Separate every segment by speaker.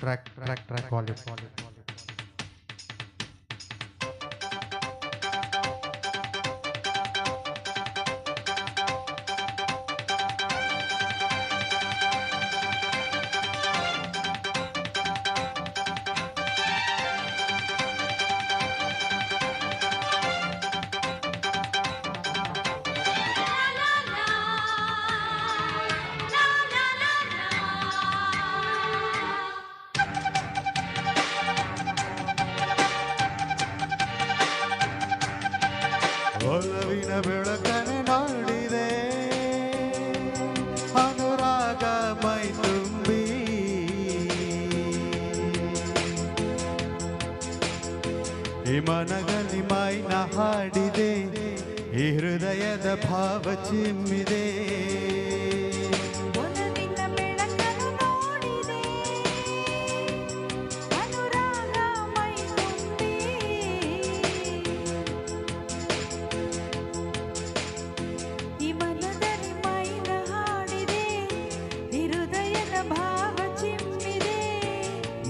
Speaker 1: track quality. ಒಲವಿನ ಬೆಳಕನೆ ನೋಡಿದೆ ಅನುರಾಗ ಮೈ ತುಂಬಿ ಈ ಮನದಲ್ಲಿ ಮೈನ ಹಾಡಿದೆ ಈ ಹೃದಯದ ಭಾವ ಚಿಮ್ಮಿದೆ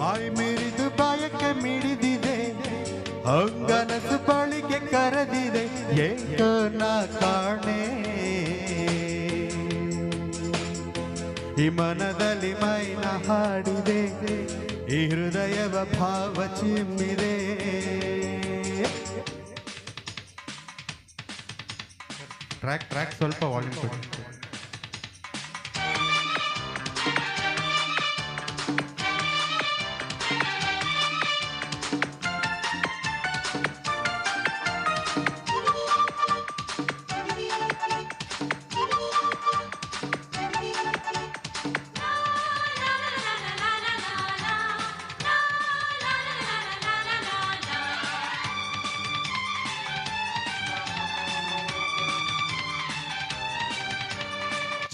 Speaker 1: ಮೈ ಮೀರಿದು ಬಾಯಕ್ಕೆ ಮಿಡಿದಿದೆ ಅಂಗನಸು ಬಳಿಗೆ ಕರೆದಿದೆ ಏಕೋ ನಾ ಕಾಣೆ ಈ ಮನದಲ್ಲಿ ಮೈನ ಹಾಡಿದೆ ಈ ಹೃದಯವ ಭಾವ ಚಿಮ್ಮಿದೆ ಟ್ರ್ಯಾಕ್ ಸ್ವಲ್ಪ ವಾಲ್ಯೂಮ್ ಕೊಡಿ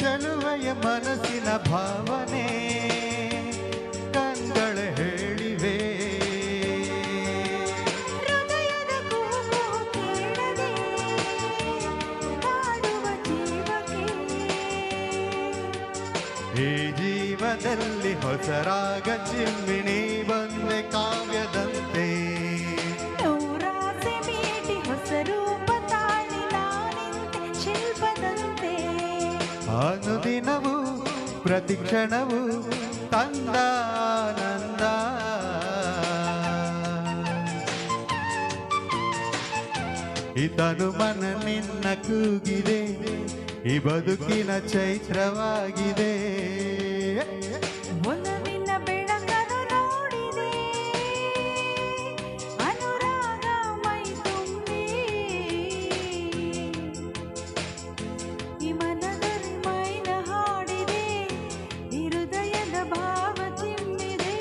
Speaker 1: ಚೆಲುವೆಯ ಮನಸ್ಸಿನ ಭಾವನೆ ಕಂಗಳ ಹೇಳಿವೆ
Speaker 2: ಹೃದಯದ ಕೂಗು ಕೇಳದೆ ಕಾಡುವ ಜೀವಕ್ಕೆ
Speaker 1: ಈ ಜೀವದಲ್ಲಿ ಹೊಸರಾಗ ಚಿಮ್ಮಿಣಿ ಬಂದೆ ಕಾವ್ಯದಂತೆ
Speaker 2: ನೂರಾಸೆ ಮೀಟಿ ಹೊಸ ರೂಪ ತಾಳಿ ನಾನಿಂತೆ ಶಿಲ್ಪದಂತೆ
Speaker 1: ಅನುದಿನವೂ ಪ್ರತಿಕ್ಷಣವೂ ತಂದಾನಂದ ಇದನು ಮನ ನಿನ್ನ ಕೂಗಿದೆ ಈ ಬದುಕಿನ ಚೈತ್ರವಾಗಿದೆ
Speaker 2: ಒಲವಿನ ಬೆಳಕನ್ನು ನೋಡಿದೆ ಅನುರಾಗ ಮೈ ತುಂಬಿ ಈ ಮನದಲ್ಲಿ ಮೈನ ಹಾಡಿದೆ ಈ ಹೃದಯದ ಭಾವ ಚಿಮ್ಮಿದೆ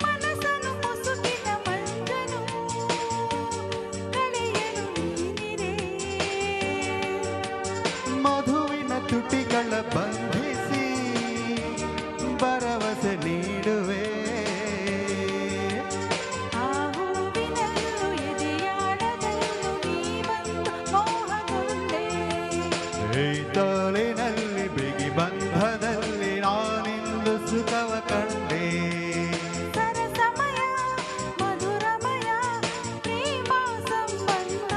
Speaker 2: ಮನಸ್ಸನ್ನು ಮುಸುಕಿನ ಮಂಜನು ಕಳೆಯಲು ನೀನಿದೆ
Speaker 1: ಮಧುವಿನ ತುಟಿಗಳ ಬಂಧಿಸಿ ಭರವಸೆ ನೀಡುವೆ
Speaker 2: ಆ ಹೂವಿನಲ್ಲೂ ಎದೆಯಾಳದಲ್ಲೂ ನೀ ಬಂದು ಮೋಹಗೊಂಡೆ
Speaker 1: ಈ ತೋಳಿನಲ್ಲಿ ಬಿಗಿ ಬಂಧದಲ್ಲಿ ನಾನಿಂದು ಸುಖವ ಕಂಡೆ
Speaker 2: ಸರಸಮಯ ಮಧುರಮಯ ಪ್ರೇಮ ಸಂಬಂಧ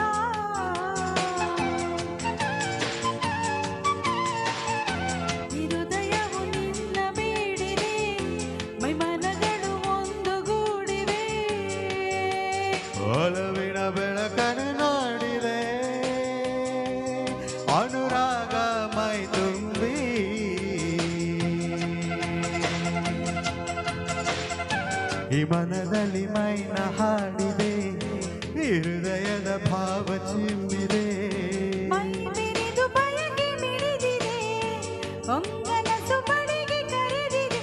Speaker 2: ಈ ಹೃದಯವು ನಿನ್ನ ಬೇಡಿದೆ ಮೈಮನಗಳು ಒಂದುಗೂಡಿವೆ
Speaker 1: ಒಲವಿನ ಬೆಳಕನ್ನು ನೋಡಿದೆ ಅನುರಾಗ ಮೈ ತುಂಬಿ ಈ ಮನದಲ್ಲಿ ಮೈನ ಹಾಡಿದೆ ಈ ಹೃದಯದ ಭಾವ ಚಿಮ್ಮಿದೆ
Speaker 2: ಮೈ ಬಿರಿದು ಬಯಕೆ ಮಿಡಿದಿದೆ ಒಂಗನಸು ಬಳಿಗೆ ಕರೆದಿದೆ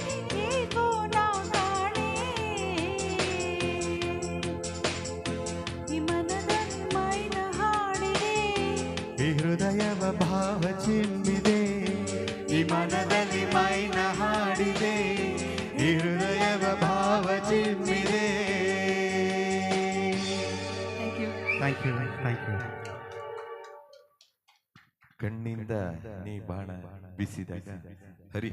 Speaker 2: ಏಕೋ ನಾ ಕಾಣೆ ಈ ಮನದಲ್ಲಿ ಮೈನ ಹಾಡಿದೆ
Speaker 1: ಚಿಮ್ಮಿದೆ ಈ ಮನದಲ್ಲಿ ಮೈನ ಹಾಡಿದೆ ಈ ಹೃದಯದ ಭಾವ ಚಿಮ್ಮಿದೆ.
Speaker 2: Thank you.
Speaker 1: Thank you.
Speaker 3: ಕಣ್ಣಿಂದ ನೀ ಬಾಣ ಬಿಸಿದಾಗ ಹರಿ